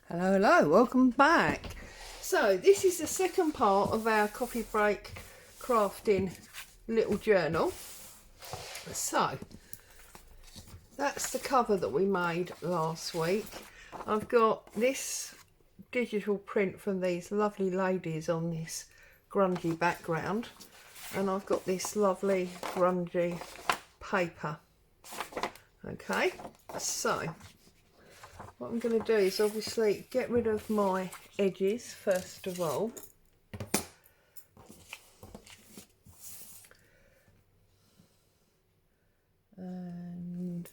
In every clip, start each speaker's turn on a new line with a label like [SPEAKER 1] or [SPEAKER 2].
[SPEAKER 1] Hello, hello, welcome back. So this is the second part of our coffee break crafting little journal. So that's the cover that we made last week. I've got this digital print from these lovely ladies on this grungy background, and I've got this lovely grungy paper. Okay, so what I'm going to do is obviously get rid of my edges first of all. And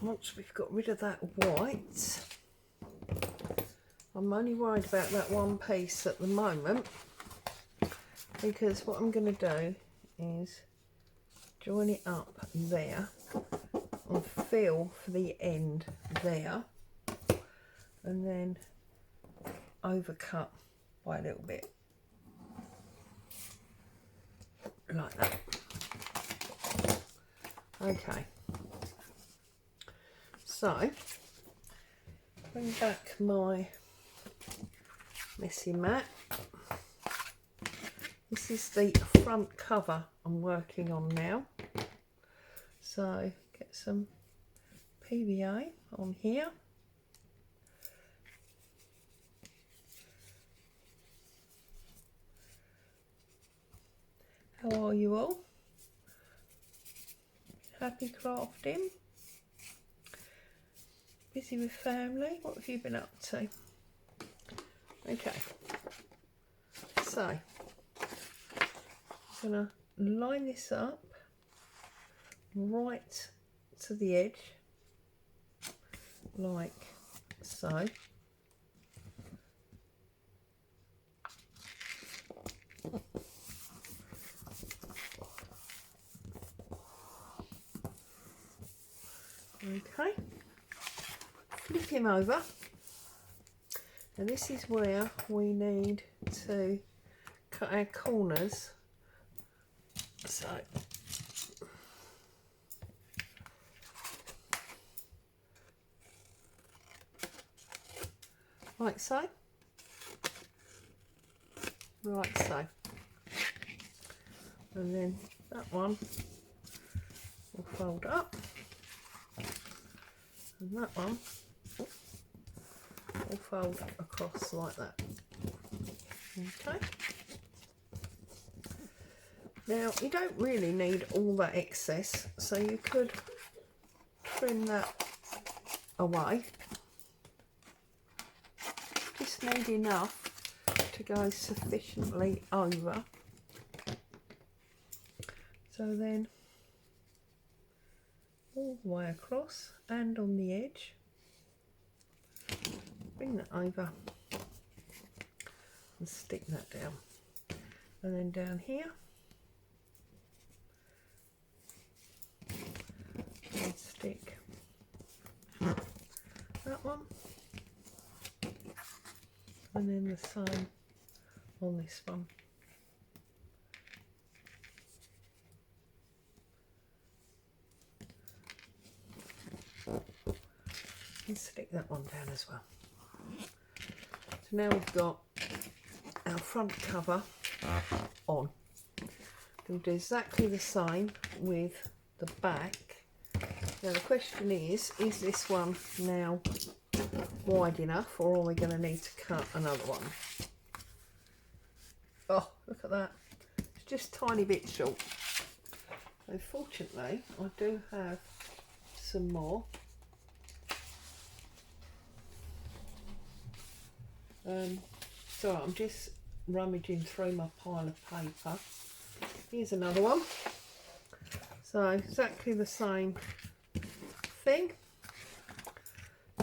[SPEAKER 1] once we've got rid of that white, I'm only worried about that one piece at the moment, because what I'm going to do is join it up there and feel for the end there, and then overcut by a little bit like that. Okay, so bring back my messy mat. This is the front cover I'm working on now, so get some PVA on here. How are you all? Happy crafting? Busy with family? What have you been up to? Okay, so I'm going to line this up right to the edge, like so. Okay, flip him over, and this is where we need to cut our corners. So like so, like so, and then that one will fold up, and that one will fold across like that. Okay, now you don't really need all that excess, so you could trim that away. Just need enough to go sufficiently over, so then all the way across and on the edge, bring that over and stick that down, and then down here and stick that one, and then the same on this one. And stick that one down as well. So now we've got our front cover on. We'll do exactly the same with the back. Now the question is this one now wide enough, or are we going to need to cut another one? Oh, look at that. It's just a tiny bit short. So fortunately, I do have some more. So I'm just rummaging through my pile of paper. Here's another one. So exactly the same thing.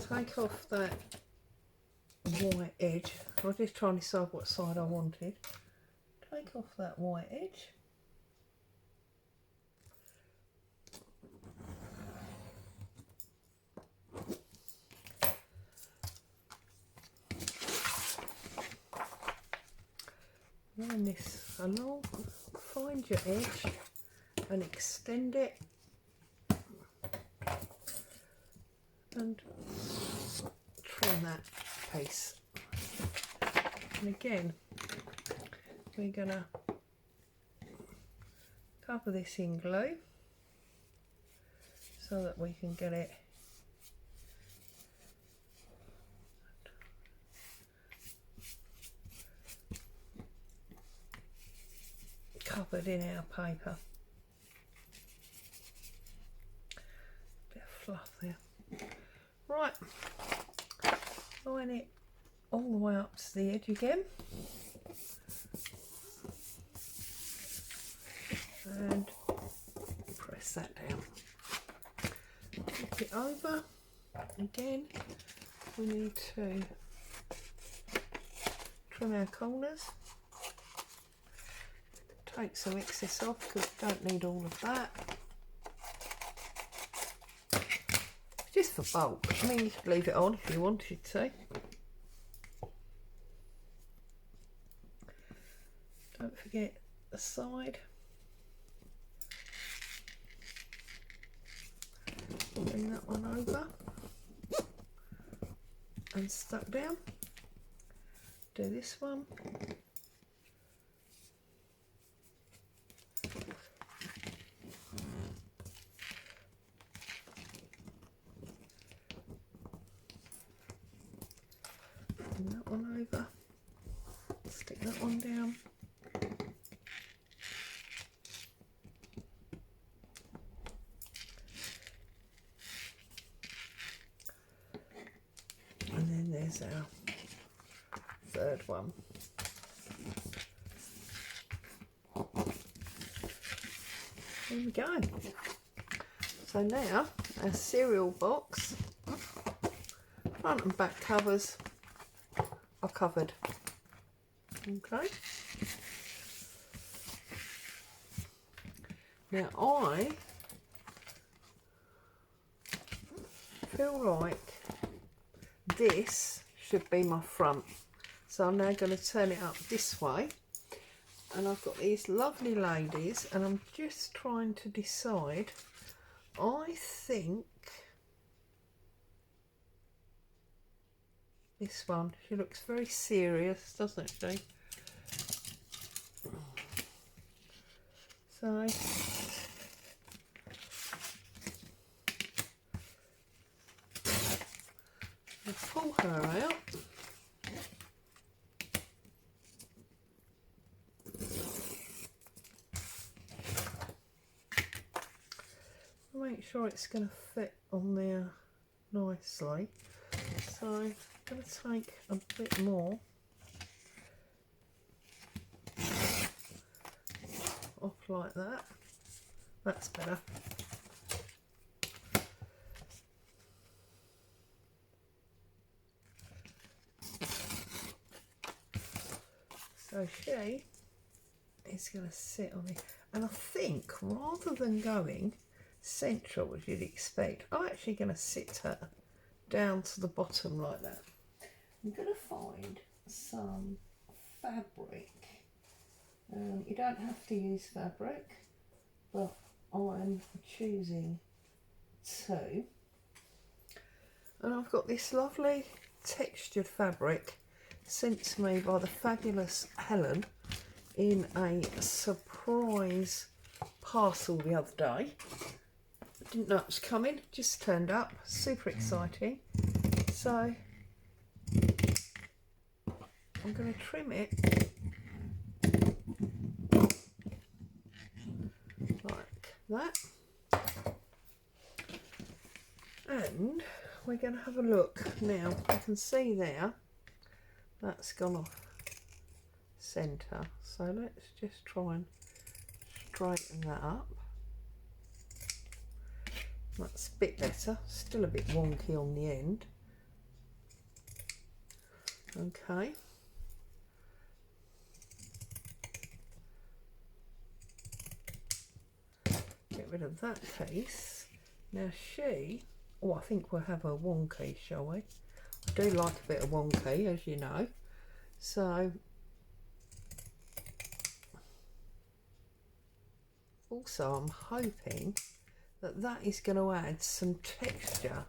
[SPEAKER 1] Take off that white edge. I was just trying to decide what side I wanted. Take off that white edge. Line this along, find your edge and extend it, and and that piece. And again, we're going to cover this in glue so that we can get it covered in our paper. Bit of fluff there. Right, line it all the way up to the edge again. And press that down. Flip it over. Again, we need to trim our corners. Take some excess off because we don't need all of that. Just for bulk. I mean, you could leave it on if you wanted to. Don't forget the side. Bring that one over and stuck down. Do this one. Bring that one over. Stick that one down. And then there's our third one. There we go. So now our cereal box, front and back covers are covered. Okay. Now I feel like this should be my front, so I'm now going to turn it up this way, and I've got these lovely ladies and I'm just trying to decide. I think this one, she looks very serious, doesn't she? So I'll pull her out. Make sure it's going to fit on there nicely. So I'm going to take a bit more off like that. That's better. So she is going to sit on it, and I think rather than going central as you'd expect, I'm actually going to sit her down to the bottom like that. I'm going to find some fabric. You don't have to use fabric, but I'm choosing to. And I've got this lovely textured fabric sent to me by the fabulous Helen in a surprise parcel the other day. Didn't know it was coming, just turned up, super exciting. So I'm going to trim it like that, and we're going to have a look now. You can see there that's gone off centre, so let's just try and straighten that up. That's a bit better, still a bit wonky on the end. Okay. Get rid of that piece. Now she, I think we'll have a wonky, shall we? I do like a bit of wonky, as you know. So, also I'm hoping that that is going to add some texture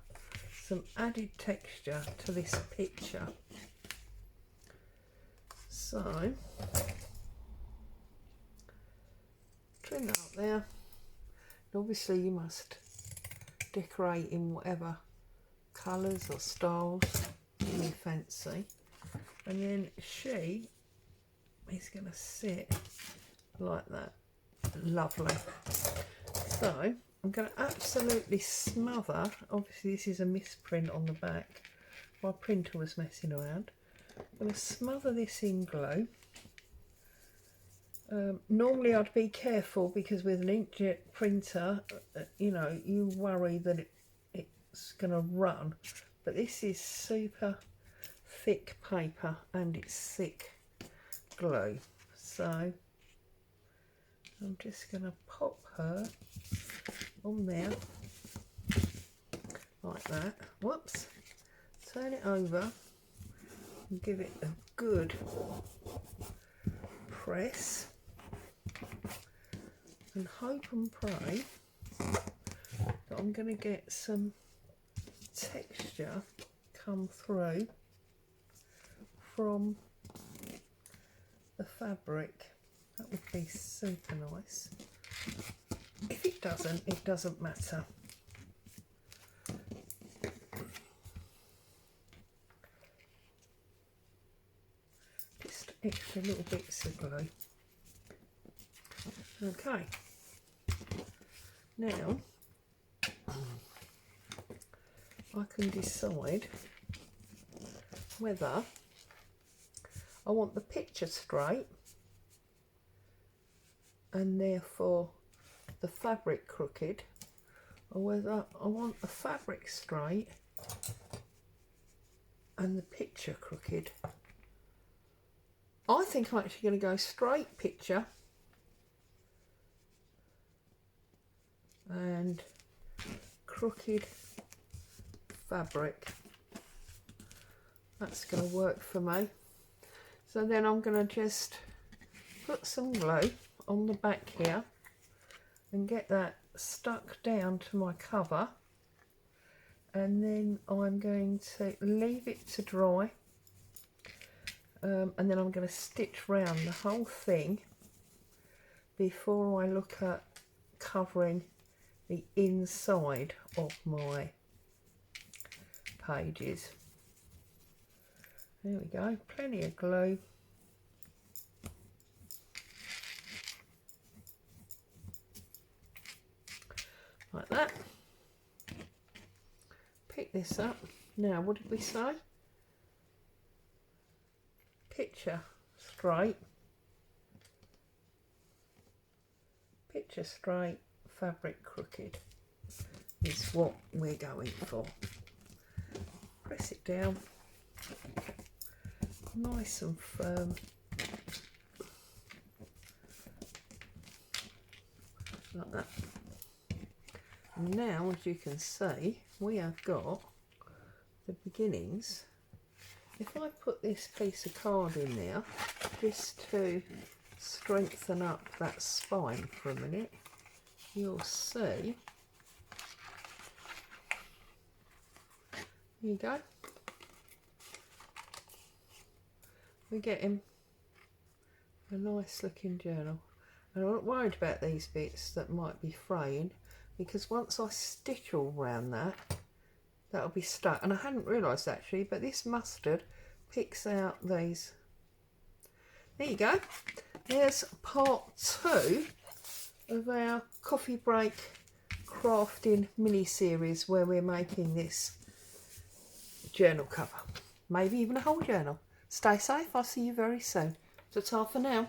[SPEAKER 1] some added texture to this picture. So trim that up there, and obviously you must decorate in whatever colours or styles you fancy, and then she is going to sit like that. Lovely. So I'm going to absolutely smother, obviously this is a misprint on the back, my printer was messing around. I'm going to smother this in glue. Normally I'd be careful because with an inkjet printer, you know, you worry that it's going to run, but this is super thick paper and it's thick glue, so I'm just going to pop her on there like that. Whoops. Turn it over and give it a good press and hope and pray that I'm going to get some texture come through from the fabric. That would be super nice. If it doesn't, it doesn't matter. Just extra little bits of glue. Okay. Now I can decide whether I want the picture straight and therefore the fabric crooked, or whether I want the fabric straight and the picture crooked. I think I'm actually going to go straight picture and crooked fabric. That's going to work for me. So then I'm going to just put some glue on the back here and get that stuck down to my cover, and then I'm going to leave it to dry, and then I'm going to stitch round the whole thing before I look at covering the inside of my pages. There we go, plenty of glue. Like that. Pick this up. Now, what did we say? Picture straight. Picture straight, fabric crooked is what we're going for. Press it down. Nice and firm. Like that. Now, as you can see, we have got the beginnings. If I put this piece of card in there just to strengthen up that spine for a minute, you'll see. There you go. We're getting a nice looking journal. And I'm not worried about these bits that might be fraying, because once I stitch all around that, that'll be stuck. And I hadn't realised actually, but this mustard picks out these. There you go. There's part 2 of our coffee break crafting mini series where we're making this journal cover. Maybe even a whole journal. Stay safe. I'll see you very soon. Ta-ta for now.